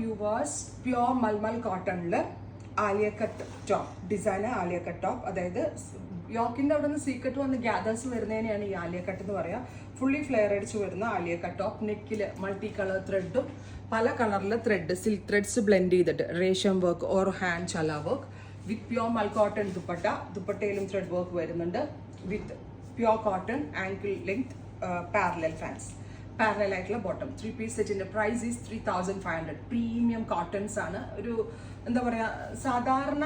Viewers, pure mulmul കോട്ടണിൽ Alia cut top designer Alia cut top. അതായത് യോക്കിൻ്റെ അവിടെ നിന്ന് സീക്രട്ട് വന്ന് ഗ്യാദേഴ്സ് വരുന്നതിനെയാണ് ഈ ആലിയ കട്ട് എന്ന് പറയുക. ഫുള്ളി ഫ്ലെയർ അടിച്ച് വരുന്ന ആലിയ കട്ട് ടോപ്പ്. നെക്കിൽ മൾട്ടി കളർ ത്രെഡും പല കളറിലെ ത്രെഡ് സിൽക്ക് ത്രെഡ്സ് ബ്ലെൻഡ് ചെയ്തിട്ട് റേഷം വർക്ക് ഓർ ഹാൻഡ് ചല work with pure mul cotton dupatta. ദുപ്പട്ടയിലും ത്രെഡ് വർക്ക് വരുന്നുണ്ട് with pure cotton ankle length parallel pants. Parallel ആയിട്ടുള്ള ബോട്ടം. 3 പീസ് സെറ്റിന്റെ പ്രൈസ് ഈസ് 3500. പ്രീമിയം കോട്ടൺസ് ആണ്. ഒരു എന്താ പറയുക, സാധാരണ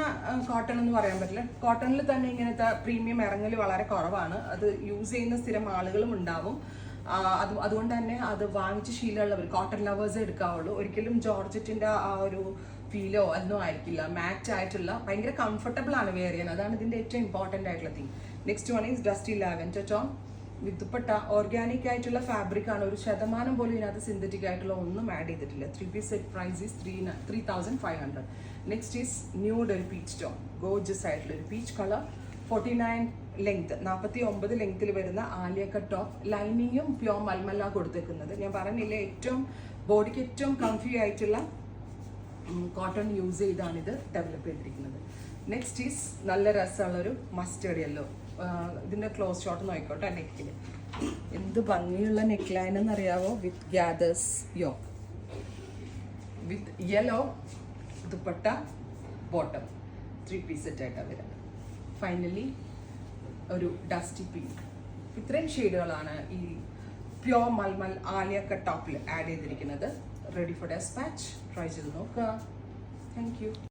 കോട്ടൺ എന്ന് പറയാൻ പറ്റില്ല. കോട്ടണിൽ തന്നെ ഇങ്ങനത്തെ പ്രീമിയം ഇറങ്ങൽ വളരെ കുറവാണ്. അത് യൂസ് ചെയ്യുന്ന സ്ഥിരം ആളുകളും ഉണ്ടാവും. അതുകൊണ്ട് തന്നെ അത് വാങ്ങിച്ച് ശീലമുള്ളവർ, കോട്ടൺ ലവേഴ്സ് എടുക്കാവുള്ളൂ. ഒരിക്കലും ജോർജറ്റിന്റെ ആ ഒരു ഫീലോ അതൊന്നും ആയിരിക്കില്ല. മാറ്റ് ആയിട്ടുള്ള ഭയങ്കര കംഫർട്ടബിൾ ആണ് വെയർ ചെയ്യാൻ. അതാണ് ഇതിന്റെ ഏറ്റവും ഇമ്പോർട്ടൻ്റ് ആയിട്ടുള്ള thing. Next one is dusty lavender tone with dupatta. Organic ആയിട്ടുള്ള ഫാബ്രിക് ആണ്. 1% പോലും ഇതിനകത്ത് സിന്തറ്റിക് ആയിട്ടുള്ള ഒന്നും ആഡ് ചെയ്തിട്ടില്ല. 3 piece set price is 3500. Next is nude ഒരു പീച്ച് ടോൺ. ഗോർജസ് ആയിട്ടുള്ള ഒരു പീച്ച് കളർ. 49 ലെങ്ത്, 49 ലെങ്ത്തിൽ വരുന്ന ആലിയ കട്ട് ടോപ്പ്. ലൈനിങ്ങും പ്യോർ മൽമല്ല കൊടുത്തേക്കുന്നത്. ഞാൻ പറഞ്ഞില്ലേ, ഏറ്റവും ബോഡിക്ക് ഏറ്റവും കംഫി ആയിട്ടുള്ള കോട്ടൺ യൂസ് ചെയ്താണ് ഇത് ഡെവലപ്പ് ചെയ്തിരിക്കുന്നത്. നെക്സ്റ്റ് ഈസ് നല്ല രസമുള്ളൊരു മസ്റ്റേർഡ് യെല്ലോ. ഇതിന്റെ ക്ലോസ് ഷോട്ട് നോക്കിക്കോട്ടെ. നെക്കിൽ എന്ത് ഭംഗിയുള്ള നെക്ക് ലൈൻ എന്നറിയാവോ. With gathers yoke with yellow dupatta bottom. 3 piece set ആയിട്ടാണ് വരുന്നത്. ഫൈനലി ഒരു ഡസ്റ്റി പിങ്ക്. ഇത്രയും ഷെയ്ഡുകളാണ് ഈ പ്യോർ മൽമൽ ആലിയ കട്ട് ടോപ്പിൽ ആഡ് ചെയ്തിരിക്കുന്നത്. Ready for dispatch. ട്രൈ ചെയ്ത് നോക്കുക. Thank U.